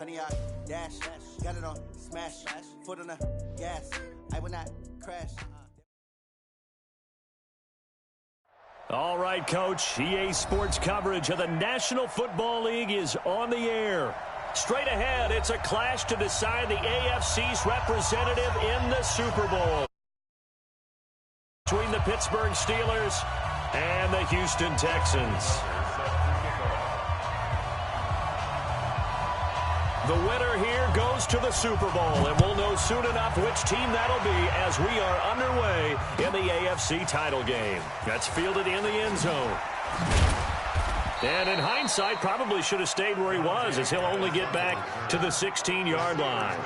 Honey, I dash, got it on smash, foot on the gas. I will not crash. All right, Coach. EA Sports coverage of the National Football League is on the air. Straight ahead, it's a clash to decide the AFC's representative in the Super Bowl between the Pittsburgh Steelers and the Houston Texans. The winner here goes to the Super Bowl, and we'll know soon enough which team that'll be as we are underway in the AFC title game. That's fielded in the end zone. And in hindsight, probably should have stayed where he was, as he'll only get back to the 16-yard line.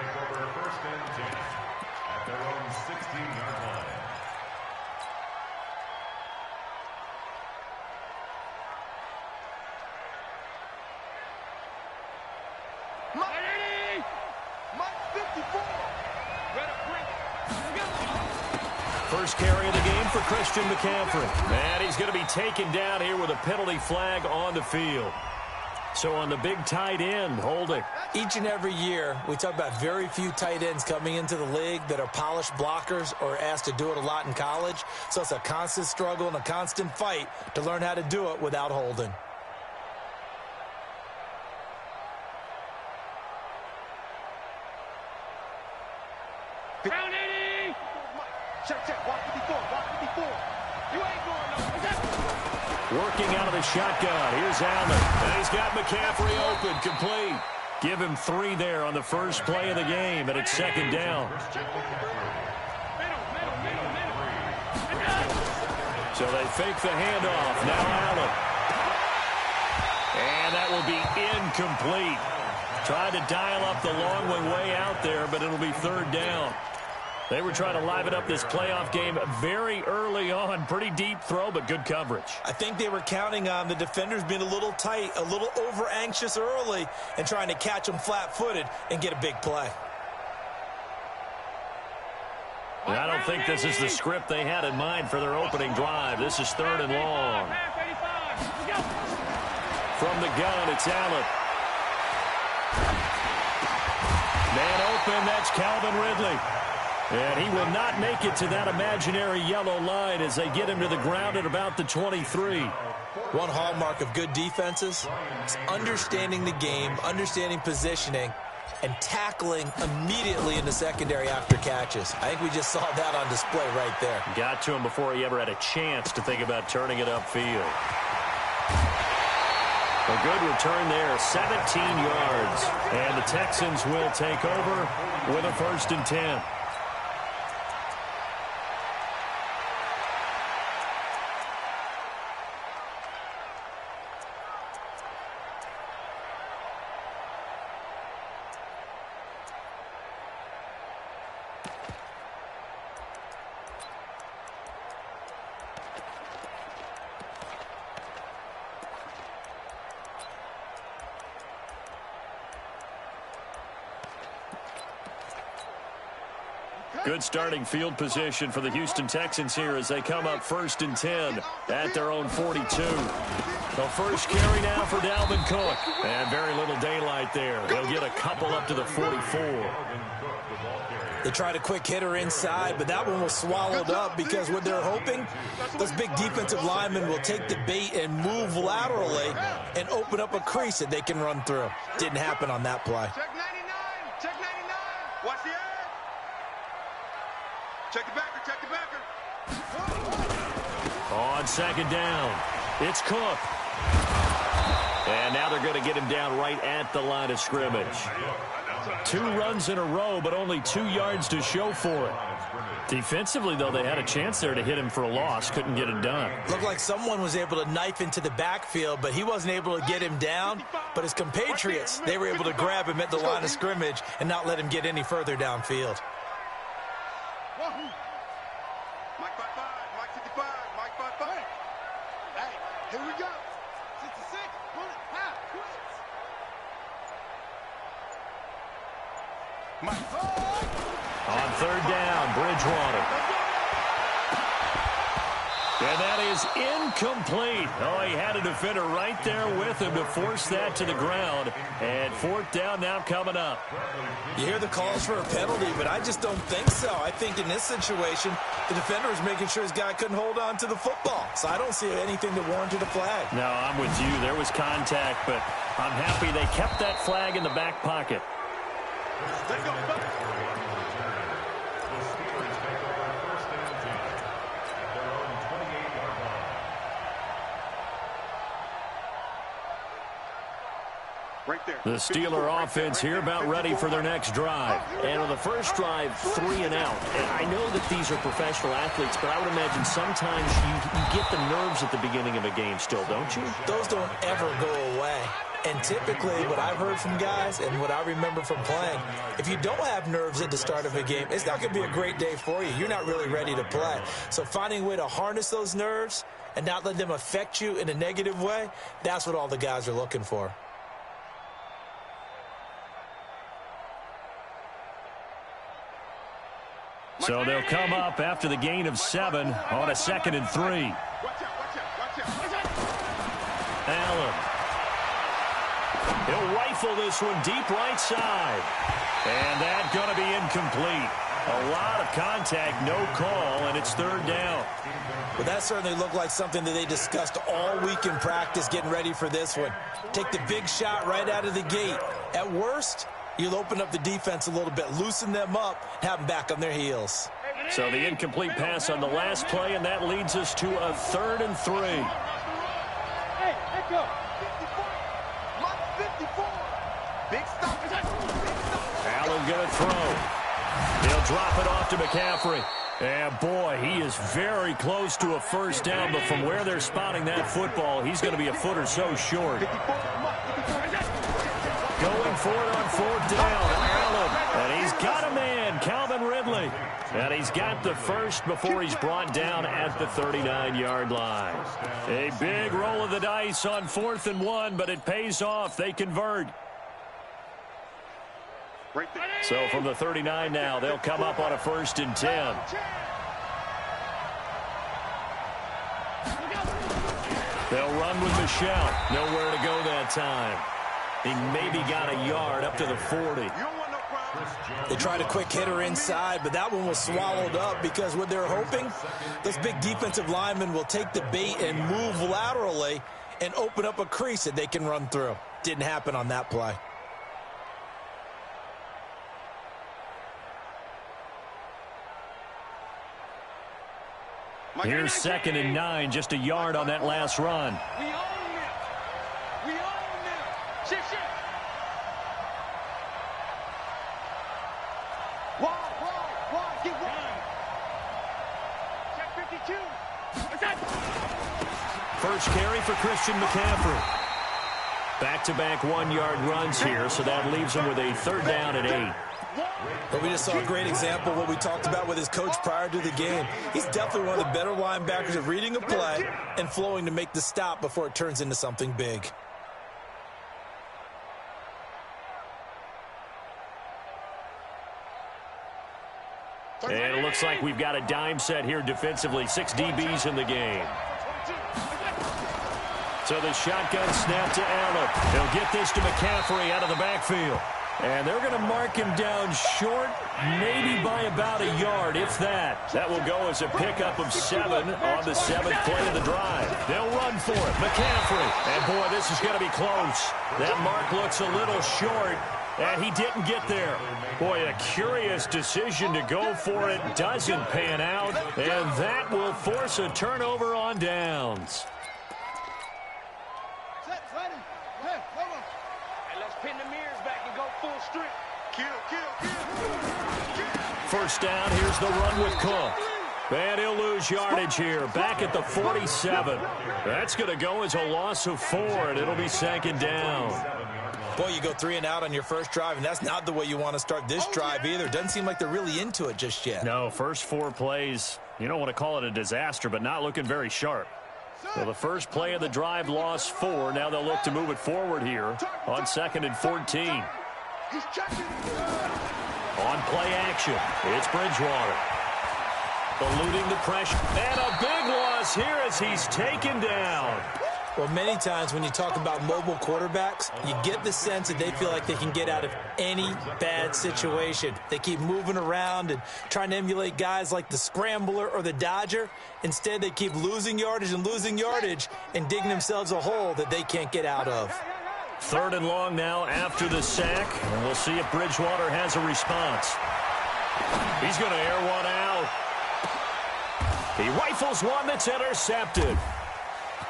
First carry of the game for Christian McCaffrey. And he's going to be taken down here with a penalty flag on the field. So on the big tight end, holding. Each and every year, we talk about very few tight ends coming into the league that are polished blockers or asked to do it a lot in college. So it's a constant struggle and a constant fight to learn how to do it without holding. Working out of the shotgun. Here's Allen. And he's got McCaffrey open, complete. Give him 3 there on the first play of the game, and it's second down. So they fake the handoff. Now Allen. And that will be incomplete. Tried to dial up the long one way out there, but it'll be third down. They were trying to liven up this playoff game very early on. Pretty deep throw, but good coverage. I think they were counting on the defenders being a little tight, a little over-anxious early, and trying to catch them flat-footed and get a big play. And I don't think this is the script they had in mind for their opening drive. This is third and long. From the gun, it's Allen. Man open, that's Calvin Ridley. And he will not make it to that imaginary yellow line as they get him to the ground at about the 23. One hallmark of good defenses is understanding the game, understanding positioning, and tackling immediately in the secondary after catches. I think we just saw that on display right there. Got to him before he ever had a chance to think about turning it upfield. A good return there, 17 yards. And the Texans will take over with a 1st and 10. Good starting field position for the Houston Texans here as they come up 1st and 10 at their own 42. The first carry now for Dalvin Cook. And very little daylight there. He'll get a couple up to the 44. They tried a quick hitter inside, but that one was swallowed up because what they're hoping, those big defensive linemen will take the bait and move laterally and open up a crease that they can run through. Didn't happen on that play. Check 99. Check 99. Watch the edge. Check the backer. Check the backer. On second down, it's Cook. And now they're going to get him down right at the line of scrimmage. 2 runs in a row, but only 2 yards to show for it. Defensively, though, they had a chance there to hit him for a loss. Couldn't get it done. Looked like someone was able to knife into the backfield, but he wasn't able to get him down. But his compatriots, they were able to grab him at the line of scrimmage and not let him get any further downfield. Mike 55, Mike 55, Mike 55. Hey, here we go. 66, pull it, half, quits. On third down, Bridgewater. And that is incomplete. Oh, he had a defender right there with him to force that to the ground. And fourth down now coming up. You hear the calls for a penalty, but I just don't think so. I think in this situation, the defender was making sure his guy couldn't hold on to the football. So I don't see anything that warranted a flag. No, I'm with you. There was contact, but I'm happy they kept that flag in the back pocket. Right there. The Steeler offense here about ready for their next drive. And on the first drive, 3 and out. And I know that these are professional athletes, but I would imagine sometimes you get the nerves at the beginning of a game still, don't you? Those don't ever go away. And typically, what I've heard from guys and what I remember from playing, if you don't have nerves at the start of a game, it's not going to be a great day for you. You're not really ready to play. So finding a way to harness those nerves and not let them affect you in a negative way, that's what all the guys are looking for. So they'll come up after the gain of 7 on a 2nd and 3. Watch out. Allen. He'll rifle this one deep right side. And that's going to be incomplete. A lot of contact, no call, and it's 3rd down. Well, that certainly looked like something that they discussed all week in practice getting ready for this one. Take the big shot right out of the gate. At worst, you'll open up the defense a little bit, loosen them up, have them back on their heels. So the incomplete pass on the last play, and that leads us to a 3rd and 3. Hey, let go. 54. Mark 54. Big stop. Allen going to throw. He'll drop it off to McCaffrey. And, boy, he is very close to a first down, but from where they're spotting that football, he's going to be a foot or so short. Going for it on 4th down, Allen. And he's got a man, Calvin Ridley. And he's got the first before he's brought down at the 39-yard line. A big roll of the dice on 4th and 1, but it pays off. They convert. So from the 39 now, they'll come up on a 1st and 10. They'll run with Michelle. Nowhere to go that time. He maybe got a yard up to the 40. They tried a quick hitter inside, but that one was swallowed up because what they're hoping, those big defensive linemen will take the bait and move laterally and open up a crease that they can run through. Didn't happen on that play. Here's 2nd and 9, just a yard on that last run. We own them. We own them. Shit. Wide. Get wide. Check 52. First carry for Christian McCaffrey. Back-to-back 1-yard runs here, so that leaves him with a 3rd down and 8. But we just saw a great example of what we talked about with his coach prior to the game. He's definitely one of the better linebackers at reading a play and flowing to make the stop before it turns into something big. And it looks like we've got a dime set here defensively. 6 DBs in the game. So the shotgun snap to Allen. They'll get this to McCaffrey out of the backfield. And they're going to mark him down short, maybe by about a yard, if that. That will go as a pickup of 7 on the 7th play of the drive. They'll run for it. McCaffrey. And, boy, this is going to be close. That mark looks a little short, and he didn't get there. Boy, a curious decision to go for it. Doesn't pan out, and that will force a turnover on downs. Pin the mirrors back and go full strength. Kill. First down, here's the run with Cook. And he'll lose yardage here, back at the 47. That's going to go as a loss of 4, and it'll be 2nd down. Boy, you go 3 and out on your first drive, and that's not the way you want to start this drive either. Doesn't seem like they're really into it just yet. No, first 4 plays, you don't want to call it a disaster, but not looking very sharp. So the first play of the drive lost 4. Now they'll look to move it forward here on 2nd and 14. On play action, it's Bridgewater. eluding the pressure. And a big loss here as he's taken down. Well, many times when you talk about mobile quarterbacks, you get the sense that they feel like they can get out of any bad situation. They keep moving around and trying to emulate guys like the Scrambler or the Dodger. Instead, they keep losing yardage and digging themselves a hole that they can't get out of. 3rd and long now after the sack. And we'll see if Bridgewater has a response. He's going to air one out. He rifles one that's intercepted.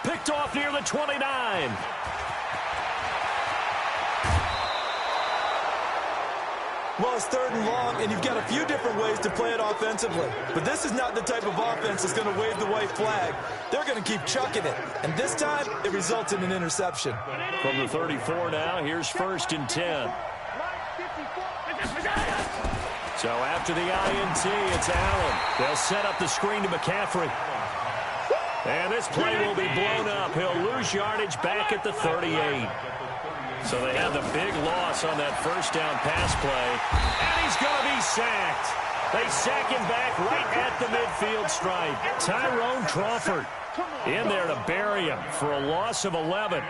Picked off near the 29. Well, it's 3rd and long, and you've got a few different ways to play it offensively. But this is not the type of offense that's going to wave the white flag. They're going to keep chucking it. And this time, it results in an interception. From the 34 now, here's 1st and 10. So after the INT, it's Allen. They'll set up the screen to McCaffrey. And this play will be blown up. He'll lose yardage back at the 38. So they have the big loss on that 1st down pass play. And he's going to be sacked. They sack him back right at the midfield stripe. Tyrone Crawford in there to bury him for a loss of 11.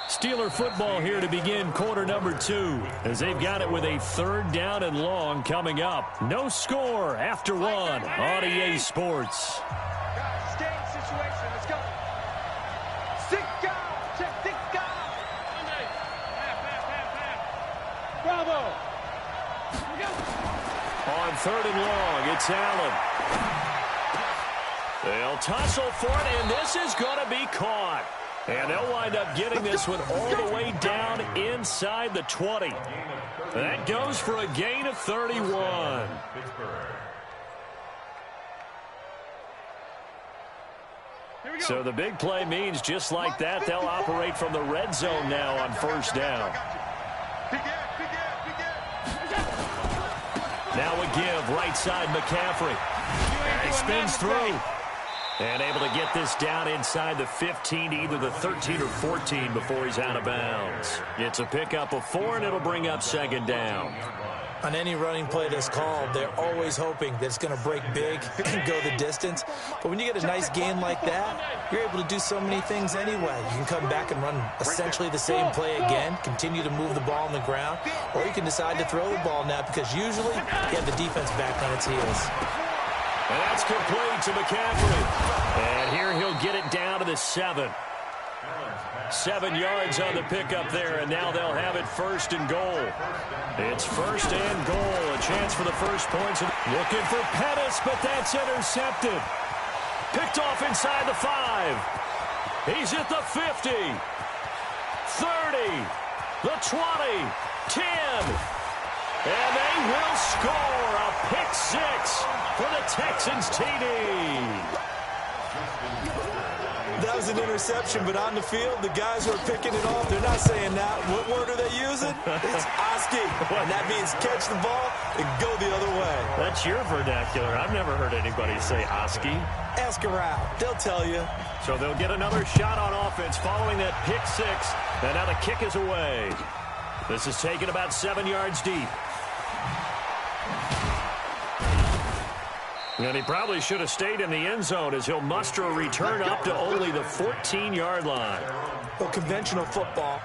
Steeler football here to begin quarter number 2 as they've got it with a 3rd down and long coming up. No score after 1 on EA Sports. Situation. Let's go. 6 guys. Check 6 guys. Bravo. On 3rd and long, it's Allen. They'll tussle for it, and this is going to be caught. And they'll wind up getting this one all the way down inside the 20. That goes for a gain of 31. So the big play means just like that, they'll operate from the red zone now on 1st down. Now a give, right side McCaffrey. He spins through. And able to get this down inside the 15, either the 13 or 14 before he's out of bounds. It's a pickup of 4, and it'll bring up 2nd down. On any running play that's called, they're always hoping that it's going to break big and go the distance. But when you get a nice gain like that, you're able to do so many things anyway. You can come back and run essentially the same play again, continue to move the ball on the ground, or you can decide to throw the ball now because usually you have the defense back on its heels. And that's complete to McCaffrey. And here he'll get it down to the 7. 7 yards on the pickup there, and now they'll have it 1st and goal. It's 1st and goal. A chance for the first points. Looking for Pettis, but that's intercepted. Picked off inside the 5. He's at the 50. 30. The 20. 10. And they will score a pick 6 for the Texans TD. That was an interception, but on the field, the guys who are picking it off, they're not saying that. What word are they using? It's Oski. And that means catch the ball and go the other way. That's your vernacular. I've never heard anybody say Oski. Ask around. They'll tell you. So they'll get another shot on offense following that pick 6. And now the kick is away. This is taken about 7 yards deep. And he probably should have stayed in the end zone as he'll muster a return up to only the 14-yard line. Well, conventional football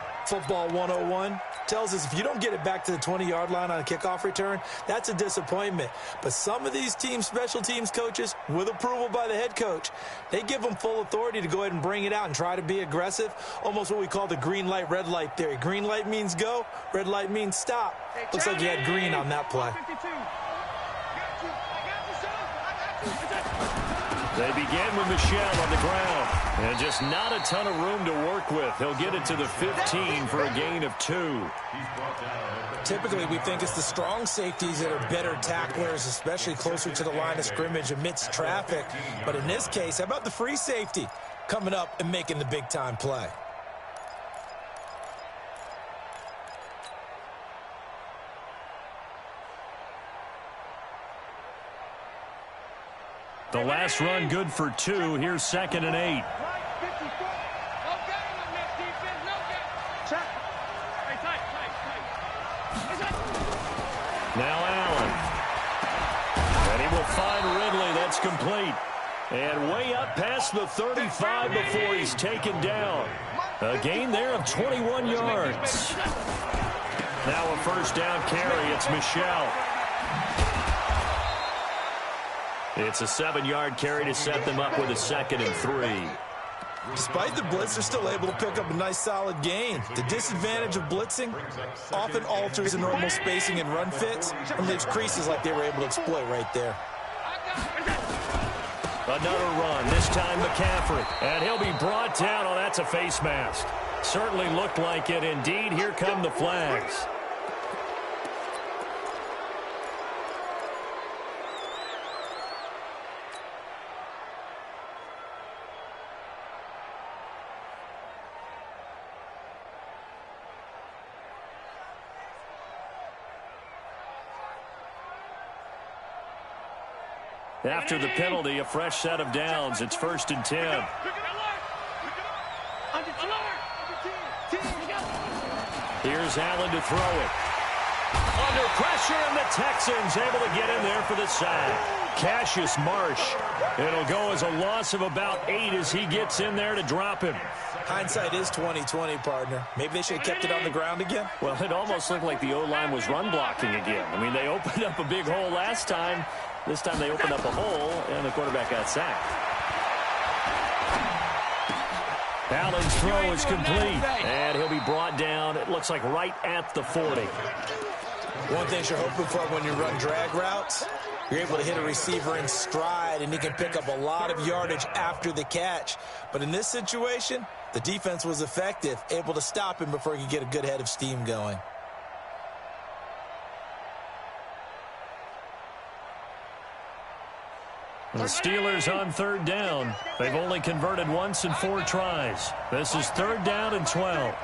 101, tells us if you don't get it back to the 20-yard line on a kickoff return, that's a disappointment. But some of these teams, special teams coaches, with approval by the head coach, they give them full authority to go ahead and bring it out and try to be aggressive, almost what we call the green light, red light theory. Green light means go, red light means stop. Looks like you had green on that play. They begin with Michel on the ground. And just not a ton of room to work with. He'll get it to the 15 for a gain of 2. Typically, we think it's the strong safeties that are better tacklers, especially closer to the line of scrimmage amidst traffic. But in this case, how about the free safety coming up and making the big-time play? The last run good for 2. Here's 2nd and 8. Now Allen. And he will find Ridley. That's complete. And way up past the 35 before he's taken down. A gain there of 21 yards. Now a first down carry. It's Michel. It's a 7-yard carry to set them up with a 2nd and 3. Despite the blitz, they're still able to pick up a nice solid gain. The disadvantage of blitzing often alters the normal spacing and run fits and leaves creases like they were able to exploit right there. Another run, this time McCaffrey. And he'll be brought down. Oh, that's a face mask. Certainly looked like it. Indeed, here come the flags. After the penalty, a fresh set of downs. It's 1st and 10. Here's Allen to throw it. Under pressure, and the Texans able to get in there for the sack. Cassius Marsh. It'll go as a loss of about 8 as he gets in there to drop him. Hindsight is 20/20, partner. Maybe they should have kept it on the ground again. Well, it almost looked like the O-line was run blocking again. I mean, they opened up a big hole last time. This time they opened up a hole, and the quarterback got sacked. Allen's throw is complete, and he'll be brought down, it looks like right at the 40. One thing you're hoping for when you run drag routes, you're able to hit a receiver in stride, and he can pick up a lot of yardage after the catch. But in this situation, the defense was effective, able to stop him before he could get a good head of steam going. The Steelers on 3rd down. They've only converted once in 4 tries. This is 3rd down and 12.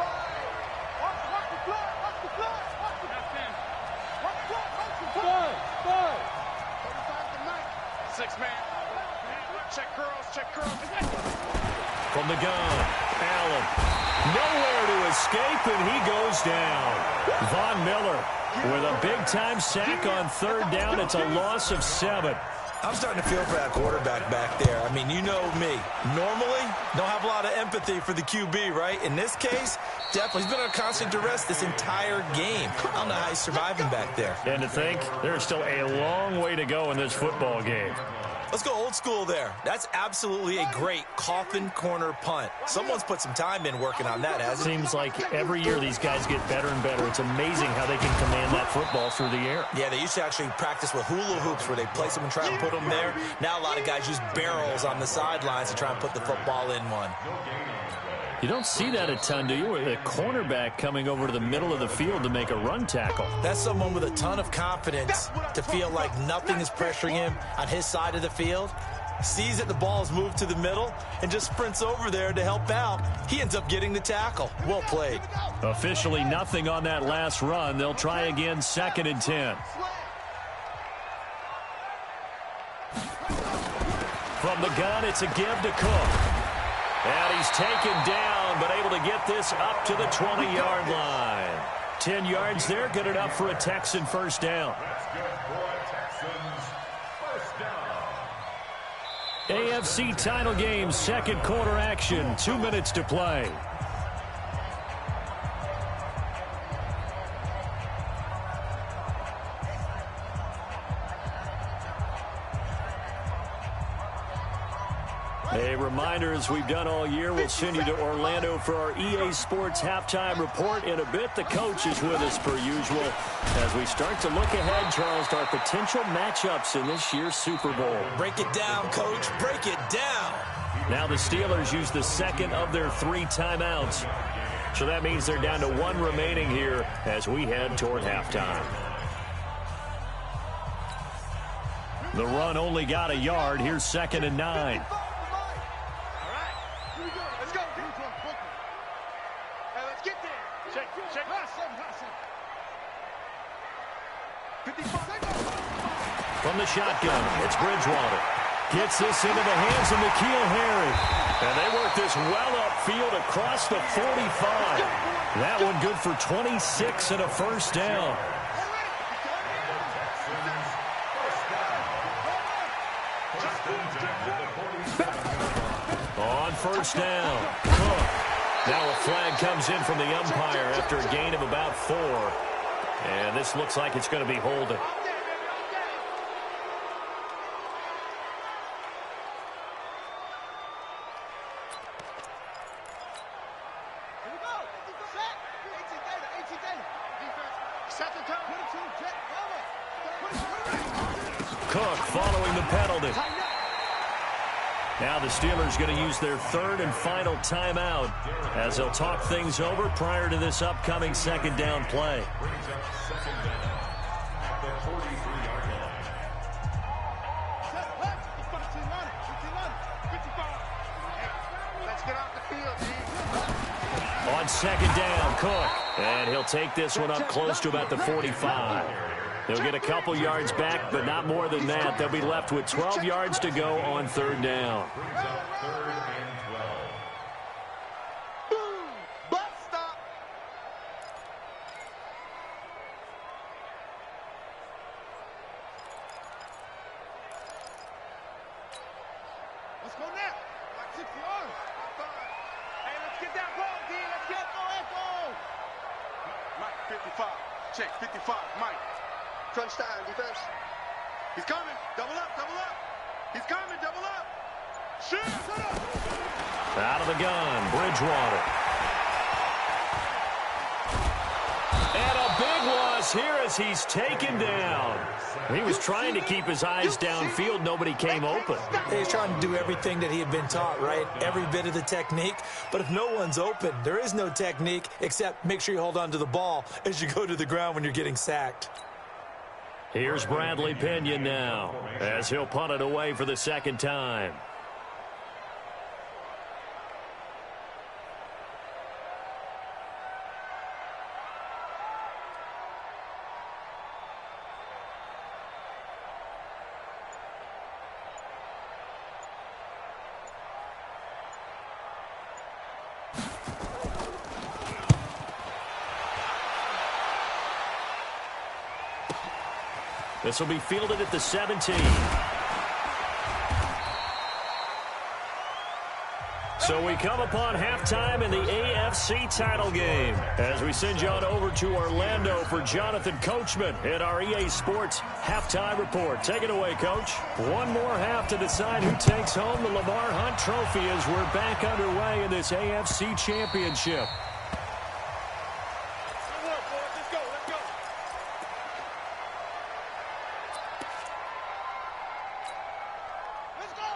From the gun, Allen. Nowhere to escape, and he goes down. Von Miller with a big-time sack on 3rd down. It's a loss of 7. I'm starting to feel for that quarterback back there. I mean, you know me. Normally, don't have a lot of empathy for the QB, right? In this case, definitely. He's been under constant duress this entire game. I don't know how he's surviving back there. And to think, there's still a long way to go in this football game. Let's go old school there. That's absolutely a great coffin corner punt. Someone's put some time in working on that, hasn't it? Seems like every year these guys get better and better. It's amazing how they can command that football through the air. Yeah, they used to actually practice with hula hoops where they place them and try and put them there. Now a lot of guys use barrels on the sidelines to try and put the football in one. You don't see that a ton, do you? With a cornerback coming over to the middle of the field to make a run tackle. That's someone with a ton of confidence to feel like nothing is pressuring him on his side of the field. Sees that the ball's moved to the middle and just sprints over there to help out. He ends up getting the tackle. Well played. Officially nothing on that last run. They'll try again, 2nd and 10. From the gun, it's a give to Cook. And he's taken down, but able to get this up to the 20-yard line. 10 yards there, good enough for a Texan first down. AFC title game, 2nd quarter action, 2 minutes to play. A reminder, as we've done all year, we'll send you to Orlando for our EA Sports halftime report. In a bit, the coach is with us per usual as we start to look ahead, Charles, to our potential matchups in this year's Super Bowl. Break it down, Coach. Break it down. Now the Steelers use the 2nd of their 3 timeouts. So that means they're down to 1 remaining here as we head toward halftime. The run only got a yard. Here's 2nd and 9. From the shotgun, it's Bridgewater. Gets this into the hands of N'Keal Harry. And they work this well upfield across the 45. That one good for 26 and a first down. first down. Cook. Now a flag comes in from the umpire after a gain of about 4. And this looks like it's going to be holding. Cook following the penalty. Now the Steelers going to use their third and final timeout as they'll talk things over prior to this upcoming second down play. On second down, Cook. And he'll take this one up close to about the 45. They'll get a couple yards back, but not more than that. They'll be left with 12 yards to go on third down. Boom! Bus stop! Let's go now. Like 60 yards. Hey, let's get that ball, D. Let's get go. Mike, 55. Check, 55. Mike. Crunch time, defense. He's coming. Double up, double up. He's coming, double up. Shoot! Out of the gun, Bridgewater. And a big loss here as he's taken down. He was trying to keep his eyes downfield. Nobody came open. He's trying to do everything that he had been taught, right? Every bit of the technique. But if no one's open, there is no technique except make sure you hold on to the ball as you go to the ground when you're getting sacked. Here's Bradley Pinion now as he'll punt it away for the second time. This will be fielded at the 17. So we come upon halftime in the AFC title game as we send you on over to Orlando for Jonathan Coachman in our EA Sports halftime report. Take it away, Coach. One more half to decide who takes home the Lamar Hunt Trophy as we're back underway in this AFC Championship.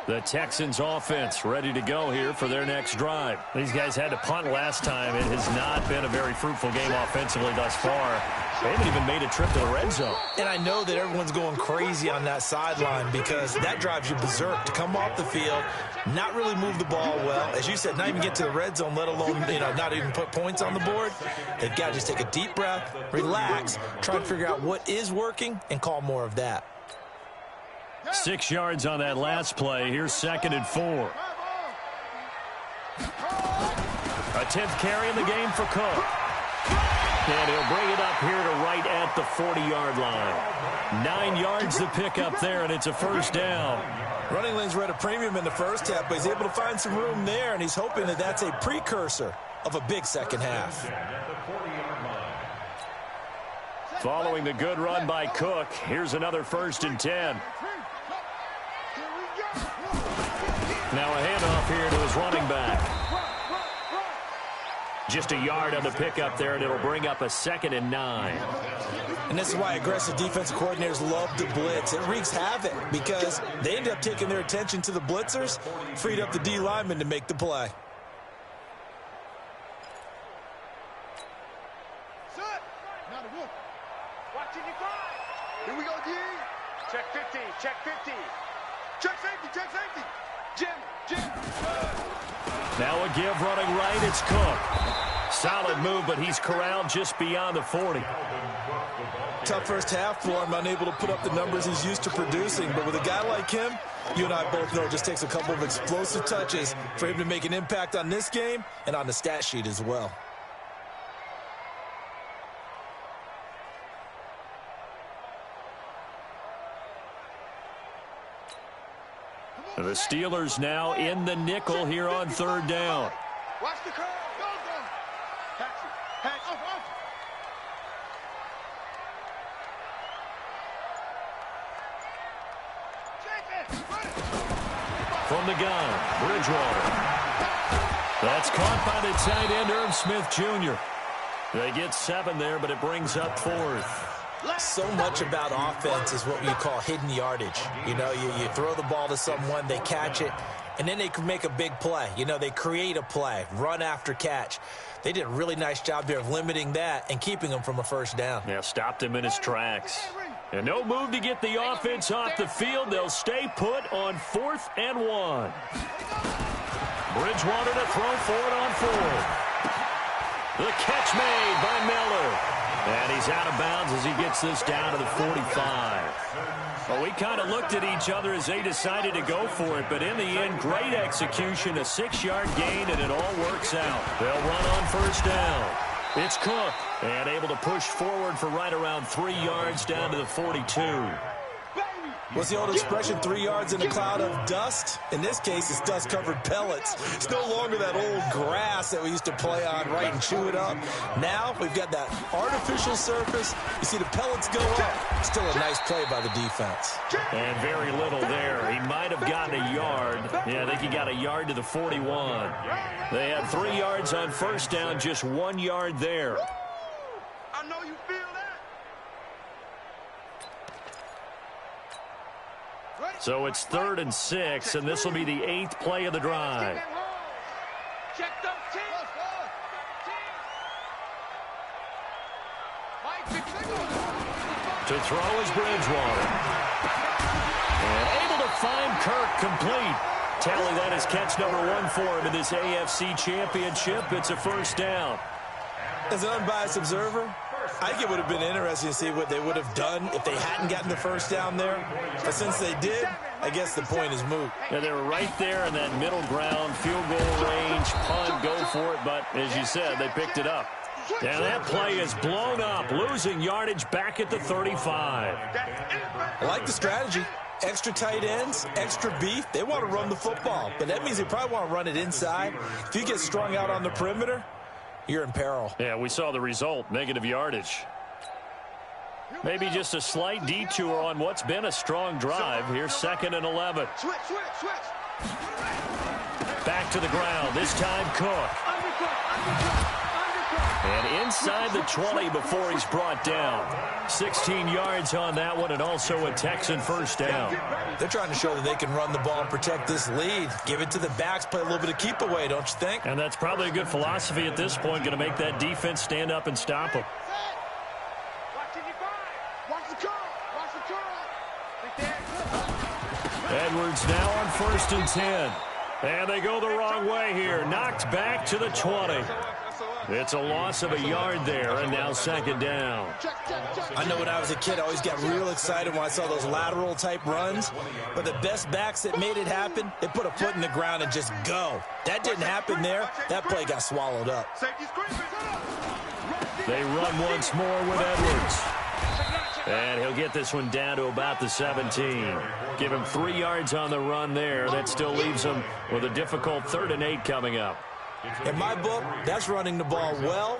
The Texans offense ready to go here for their next drive. These guys had to punt last time. It has not been a very fruitful game offensively thus far. They haven't even made a trip to the red zone. And I know that everyone's going crazy on that sideline because that drives you berserk to come off the field, not really move the ball well. As you said, not even get to the red zone, let alone, not even put points on the board. They've got to just take a deep breath, relax, try and figure out what is working, and call more of that. 6 yards on that last play. Here's 2nd and 4. A 10th carry in the game for Cook. And he'll bring it up here to right at the 40-yard line. 9 yards to pick up there, and it's a first down. Running lanes were at a premium in the first half, but he's able to find some room there, and he's hoping that that's a precursor of a big second half. Following the good run by Cook, here's another 1st and 10. Now a handoff here to his running back. Just a yard on the pickup there, and it'll bring up a 2nd and 9. And this is why aggressive defensive coordinators love to blitz. It wreaks havoc because they end up taking their attention to the blitzers, freed up the D lineman to make the play. Here we go, D. Check 50, check 50. Check safety, check safety. Jim. Now a give running right, it's Cook. Solid move, but he's corralled just beyond the 40. Tough first half for him, unable to put up the numbers he's used to producing. But with a guy like him, you and I both know it just takes a couple of explosive touches for him to make an impact on this game and on the stat sheet as well. The Steelers now in the nickel here on third down. Watch the curve. Go, go. Catch it. Catch it. From the gun, Bridgewater. That's caught by the tight end, Irv Smith Jr. They get 7 there, but it brings up 4th. So much about offense is what you call hidden yardage. You know, you throw the ball to someone, they catch it, and then they can make a big play. You know, they create a play, run after catch. They did a really nice job there of limiting that and keeping him from a first down. Yeah, stopped him in his tracks. And no move to get the offense off the field. They'll stay put on 4th and 1. Bridgewater to throw for it on 4th. The catch made by Miller. And he's out of bounds as he gets this down to the 45. Well, we kind of looked at each other as they decided to go for it, but in the end, great execution, a 6-yard gain, and it all works out. They'll run on first down. It's Cook, and able to push forward for right around 3 yards down to the 42. What's the old expression, 3 yards in a cloud of dust? In this case, it's dust-covered pellets. It's no longer that old grass that we used to play on, right, and chew it up. Now we've got that artificial surface. You see the pellets go up. Still a nice play by the defense. And very little there. He might have gotten a yard. Yeah, I think he got a yard to the 41. They had 3 yards on first down, just 1 yard there. I know you feel that. So it's 3rd and 6, and this will be the 8th play of the drive. Check those teams. To throw is Bridgewater. And able to find Kirk complete. Tally that as catch number 1 for him in this AFC Championship. It's a first down. As an unbiased observer, I think it would have been interesting to see what they would have done if they hadn't gotten the first down there. But since they did, I guess the point is moot. Yeah, they were right there in that middle ground, field goal range, punt, go for it. But as you said, they picked it up. And that play is blown up, losing yardage back at the 35. I like the strategy. Extra tight ends, extra beef. They want to run the football, but that means they probably want to run it inside. If you get strung out on the perimeter, you're in peril. Yeah, we saw the result, negative yardage. Maybe just a slight detour on what's been a strong drive. Here's 2nd and 11. Switch. Back to the ground, this time Cook. And inside the 20 before he's brought down. 16 yards on that one, and also a Texan first down. They're trying to show that they can run the ball and protect this lead. Give it to the backs, play a little bit of keep away, don't you think? And that's probably a good philosophy at this point, going to make that defense stand up and stop them. Edwards now on 1st and 10. And they go the wrong way here. Knocked back to the 20. It's a loss of a yard there, and now 2nd down. I know when I was a kid, I always got real excited when I saw those lateral-type runs. But the best backs that made it happen, they put a foot in the ground and just go. That didn't happen there. That play got swallowed up. They run once more with Edwards. And he'll get this one down to about the 17. Give him 3 yards on the run there. That still leaves him with a difficult 3rd and 8 coming up. In my book, that's running the ball well,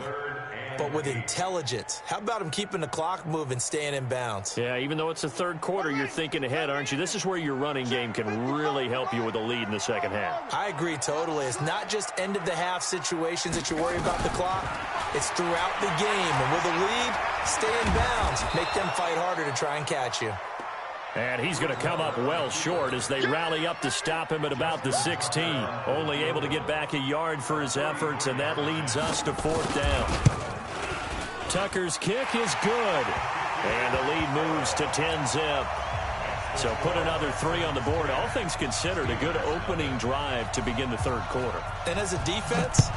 but with intelligence. How about him keeping the clock moving, staying in bounds? Yeah, even though it's the 3rd quarter, you're thinking ahead, aren't you? This is where your running game can really help you with a lead in the 2nd half. I agree totally. It's not just end-of-the-half situations that you worry about the clock. It's throughout the game. And with a lead, stay in bounds. Make them fight harder to try and catch you. And he's going to come up well short as they rally up to stop him at about the 16. Only able to get back a yard for his efforts, and that leads us to 4th down. Tucker's kick is good. And the lead moves to 10-zip. So put another 3 on the board. All things considered, a good opening drive to begin the 3rd quarter. And as a defense,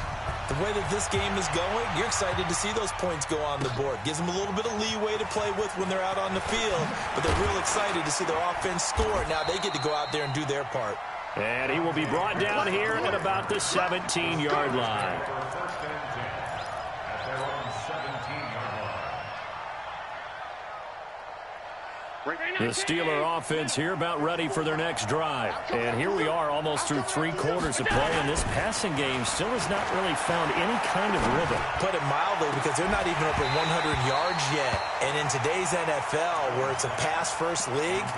the way that this game is going, you're excited to see those points go on the board. Gives them a little bit of leeway to play with when they're out on the field, but they're real excited to see their offense score. Now they get to go out there and do their part. And he will be brought down here at about the 17-yard line. The Steeler offense here about ready for their next drive. And here we are almost through 3 quarters of play, and this passing game still has not really found any kind of rhythm. Put it mildly, because they're not even over 100 yards yet. And in today's NFL, where it's a pass-first league,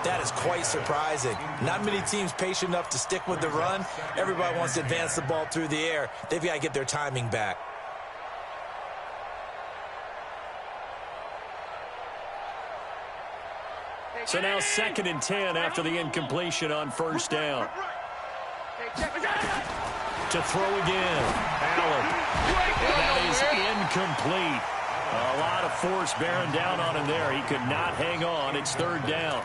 that is quite surprising. Not many teams patient enough to stick with the run. Everybody wants to advance the ball through the air. They've got to get their timing back. So now 2nd and 10 after the incompletion on first down. To throw again. Allen. And that is incomplete. A lot of force bearing down on him there. He could not hang on. It's 3rd down.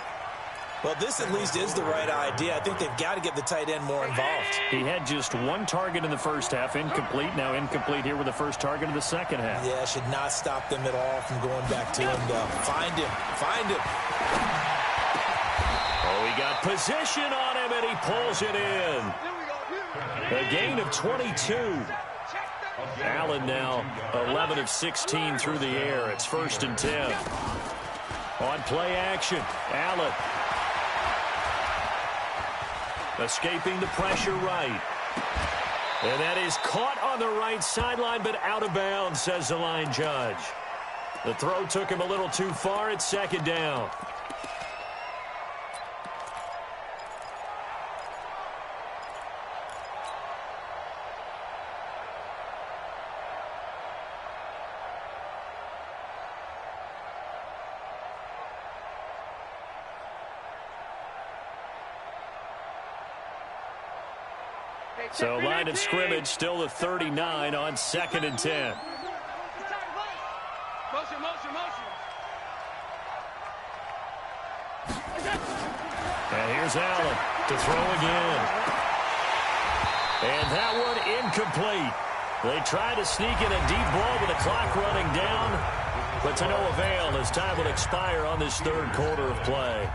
Well, this at least is the right idea. I think they've got to get the tight end more involved. He had just 1 target in the first half, incomplete. Now incomplete here with the first target of the second half. Yeah, should not stop them at all from going back to him, though. Find him. Find him. Oh, he got position on him, and he pulls it in. A gain of 22. Allen now 11 of 16 through the air. It's 1st and 10. On play action, Allen. Escaping the pressure right. And that is caught on the right sideline, but out of bounds, says the line judge. The throw took him a little too far. It's 2nd down. So line of scrimmage still the 39 on 2nd and 10. Motion, motion, motion. And here's Allen to throw again. And that one incomplete. They try to sneak in a deep ball with the clock running down, but to no avail as time will expire on this 3rd quarter of play.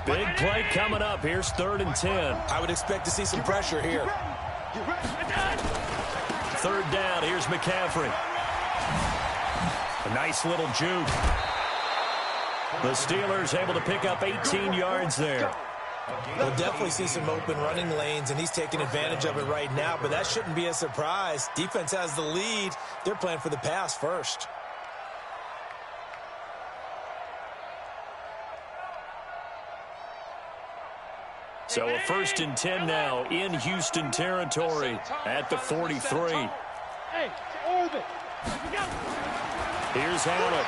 Big play coming up. Here's 3rd and 10. I would expect to see some pressure here. 3rd down. Here's McCaffrey. A nice little juke. The Steelers able to pick up 18 yards there. We'll definitely see some open running lanes, and he's taking advantage of it right now, but that shouldn't be a surprise. Defense has the lead. They're playing for the pass first. So a 1st and 10 now in Houston territory at the 43. Hey, orbit. Here's Allen.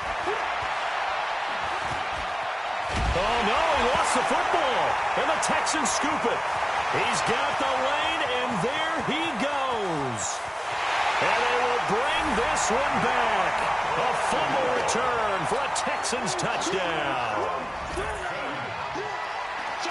Oh, no, he lost the football. And the Texans scoop it. He's got the lane, and there he goes. And they will bring this one back. A fumble return for a Texans touchdown.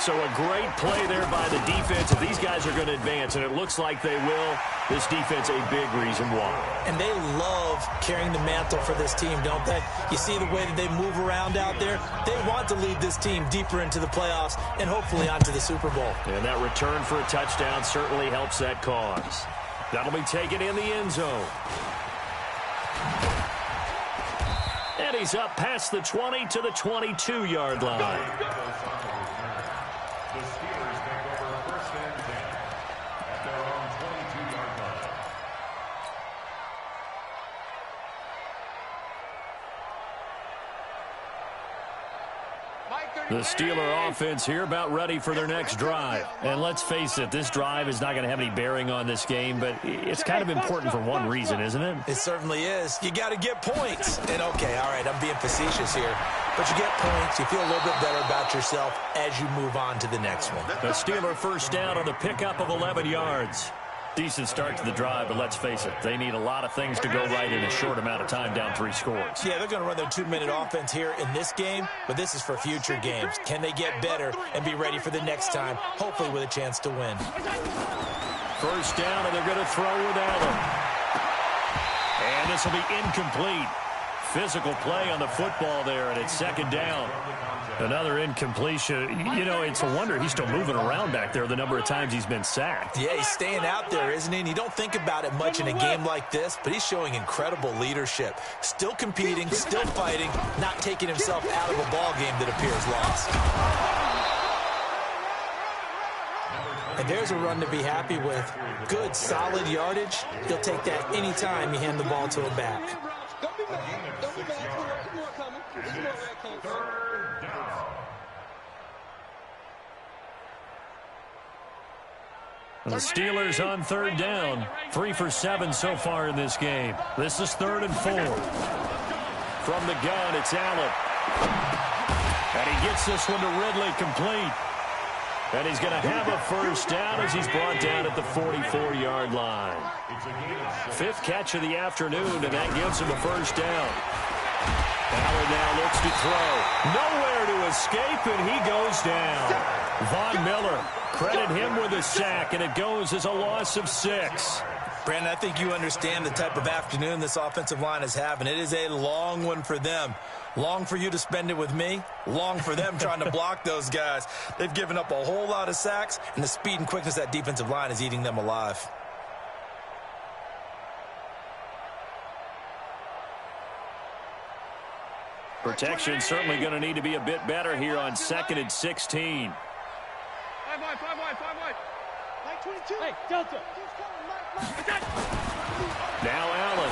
So a great play there by the defense. If these guys are going to advance, and it looks like they will, this defense a big reason why. And they love carrying the mantle for this team, don't they? You see the way that they move around out there? They want to lead this team deeper into the playoffs and hopefully onto the Super Bowl. And that return for a touchdown certainly helps that cause. That'll be taken in the end zone. And he's up past the 20 to the 22-yard line. The Steelers take over 1st and 10 at their own 22-yard line. The Steeler offense here about ready for their next drive. And let's face it, this drive is not going to have any bearing on this game, but it's kind of important for one reason, isn't it? It certainly is. You got to get points. And okay, all right, I'm being facetious here. But you get points, you feel a little bit better about yourself as you move on to the next one. The Steeler 1st down on the pickup of 11 yards. Decent start to the drive, but let's face it, they need a lot of things to go right in a short amount of time, down 3 scores. Yeah, they're going to run their 2-minute offense here in this game, but this is for future games. Can they get better and be ready for the next time, hopefully with a chance to win? 1st down, and they're going to throw with Allen. And this will be incomplete. physical play on the football there, and it's second down. Another incompletion. You know, it's a wonder he's still moving around back there the number of times he's been sacked. Yeah, he's staying out there, isn't he? And you don't think about it much in a game like this, but he's showing incredible leadership. Still competing, still fighting, not taking himself out of a ball game that appears lost. And there's a run to be happy with. Good, solid yardage. He'll take that anytime you hand the ball to him back. Don't be mad. Don't be mad. There's more coming. There's more where it came from. The Steelers on third down. 3 for 7 so far in this game. This is 3rd and 4. From the gun, it's Allen. And he gets this one to Ridley complete. And he's going to have a first down as he's brought down at the 44-yard line. 5th catch of the afternoon, and that gives him a first down. Allen now looks to throw. Nowhere to escape, and he goes down. Von Miller, credit him with a sack, and it goes as a loss of 6. Brandon, I think you understand the type of afternoon this offensive line is having. It is a long one for them. Long for you to spend it with me. Long for them trying to block those guys. They've given up a whole lot of sacks, and the speed and quickness of that defensive line is eating them alive. Protection certainly going to need to be a bit better here on 2nd and 16. 5 wide. Like 22. Hey, Delta. Now Allen.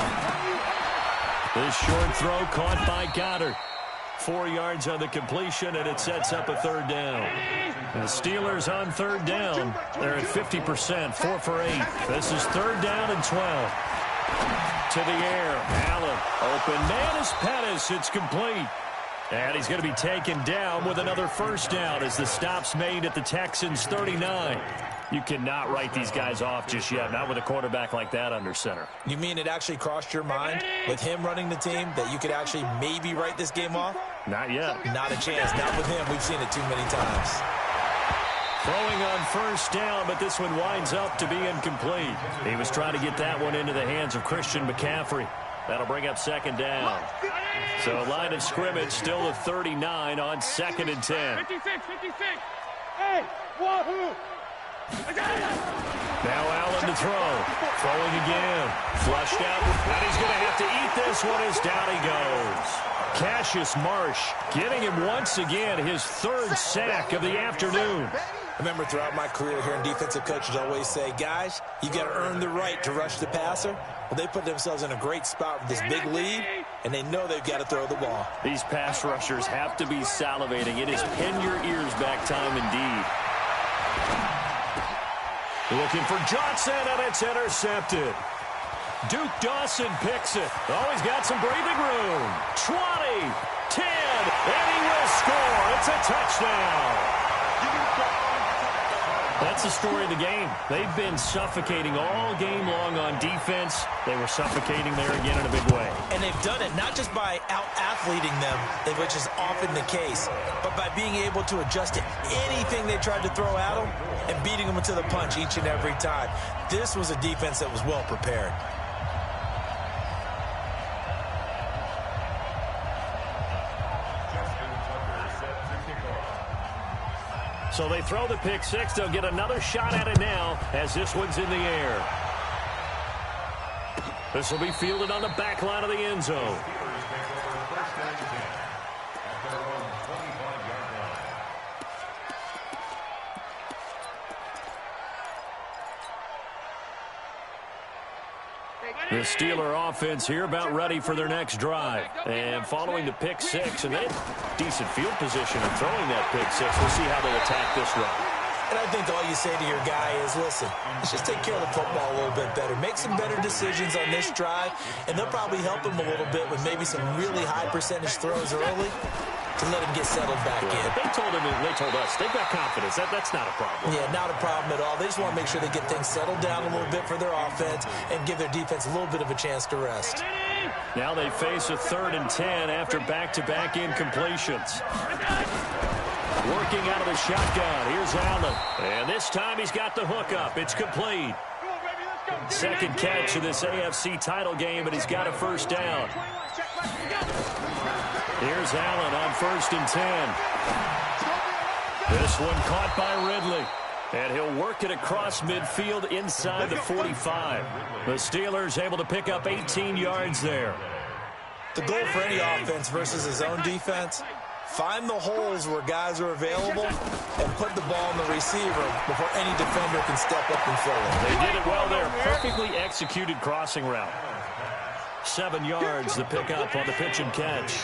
This short throw caught by Goddard. 4 yards on the completion, and it sets up a 3rd down. The Steelers on 3rd down. They're at 50%, 4 for 8. This is 3rd down and 12. To the air. Allen. Open man is Pettis. It's complete. And he's going to be taken down with another first down as the stop's made at the Texans' 39. You cannot write these guys off just yet, not with a quarterback like that under center. You mean it actually crossed your mind with him running the team that you could actually maybe write this game off? Not yet. Not a chance. Not with him. We've seen it too many times. Throwing on first down, but this one winds up to be incomplete. He was trying to get that one into the hands of Christian McCaffrey. That'll bring up 2nd down. So line of scrimmage still at 39 on 2nd and 10. 56. Hey, wahoo! Now Allen to throw. Throwing again. Flushed out. And he's going to have to eat this one as down he goes. Cassius Marsh getting him once again his 3rd sack of the afternoon. I remember throughout my career here in defensive coaches always say, guys, you got to earn the right to rush the passer. Well, they put themselves in a great spot with this big lead, and they know they've got to throw the ball. These pass rushers have to be salivating. It is pin your ears back time indeed. Looking for Johnson, and it's intercepted. Duke Dawson picks it. Oh, he's got some breathing room. 20, 10, and he will score. It's a touchdown. That's the story of the game. They've been suffocating all game long on defense. They were suffocating there again in a big way. And they've done it not just by out-athleting them, which is often the case, but by being able to adjust to anything they tried to throw at them and beating them to the punch each and every time. This was a defense that was well prepared. So they throw the pick six. They'll get another shot at it now as this one's in the air. This will be fielded on the back line of the end zone. The Steeler offense here about ready for their next drive. And following the pick six, and they have decent field position in throwing that pick six. We'll see how they attack this run. And I think all you say to your guy is, listen, let's just take care of the football a little bit better. Make some better decisions on this drive, and they'll probably help him a little bit with maybe some really high percentage throws early to let him get settled back in. They told him, they told us, they've got confidence. That's not a problem. Yeah, not a problem at all. They just want to make sure they get things settled down a little bit for their offense and give their defense a little bit of a chance to rest. Now they face a 3rd and 10 after back-to-back incompletions. Working out of the shotgun. Here's Allen. And this time he's got the hook up. It's complete. Second catch of this AFC title game, and he's got a first down. Here's Allen on 1st and 10. This one caught by Ridley. And he'll work it across midfield inside the 45. The Steelers able to pick up 18 yards there. The goal for any offense versus his own defense, find the holes where guys are available and put the ball on the receiver before any defender can step up and fill it. They did it well there. Perfectly executed crossing route. 7 yards the pickup on the pitch and catch.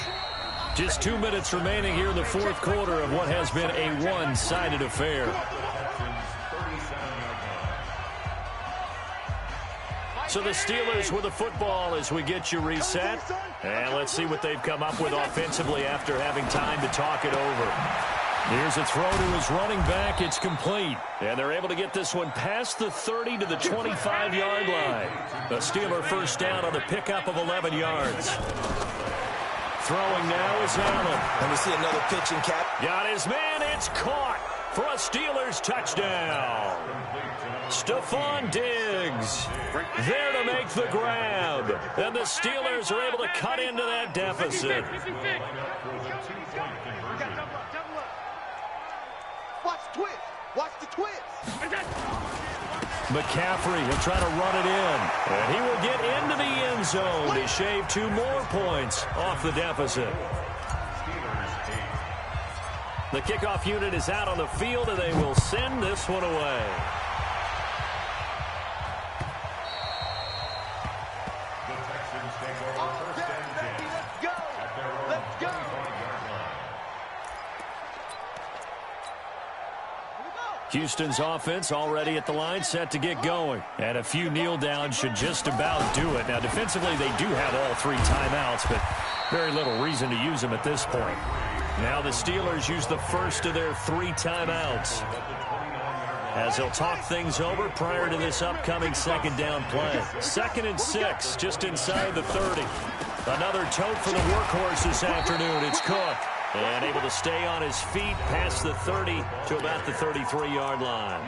Just 2 minutes remaining here in the fourth quarter of what has been a one-sided affair. So the Steelers with the football as we get you reset. And let's see what they've come up with offensively after having time to talk it over. Here's a throw to his running back. It's complete. And they're able to get this one past the 30 to the 25-yard line. The Steeler first down on the pickup of 11 yards. Throwing now is Allen. And we see another pitch and catch. Got his man. It's caught for a Steelers touchdown. Stephon Diggs there to make the grab. And the Steelers are able to cut into that deficit. Watch the twist. Watch the twist. McCaffrey will try to run it in. And he will get into the end zone to shave 2 more points off the deficit. The kickoff unit is out on the field, and they will send this one away. Houston's offense already at the line, set to get going. And a few kneel downs should just about do it. Now, defensively, they do have all 3 timeouts, but very little reason to use them at this point. Now the Steelers use the first of their 3 timeouts as they'll talk things over prior to this upcoming second down play. 2nd and 6, just inside the 30. Another tote for the workhorse this afternoon. It's Cook. And able to stay on his feet past the 30 to about the 33-yard line.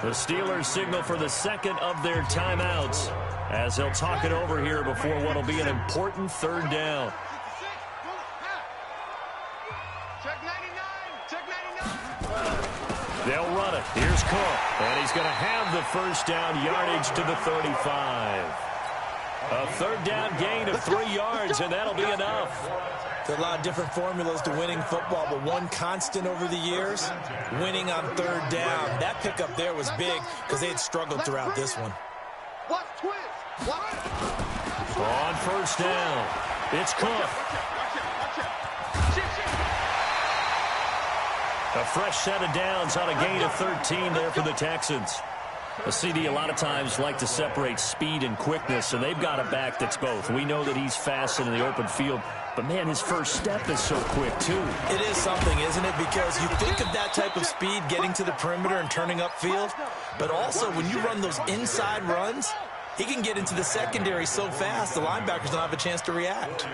The Steelers signal for the 2nd of their timeouts as they'll talk it over here before what will be an important 3rd down. Check 99. Check 99. They'll run it. Here's Cook. And he's going to have the first down, yardage to the 35. A 3rd down gain of 3 yards, and that'll be enough. There are a lot of different formulas to winning football, but one constant over the years, winning on 3rd down. That pickup there was big because they had struggled throughout this one. Watch twist. Watch. On 1st down, it's Cook. A fresh set of downs on a gain of 13 there for the Texans. A CD a lot of times like to separate speed and quickness, and they've got a back that's both. We know that he's fast in the open field, but, man, his first step is so quick, too. It is something, isn't it? Because you think of that type of speed getting to the perimeter and turning upfield, but also when you run those inside runs, he can get into the secondary so fast the linebackers don't have a chance to react.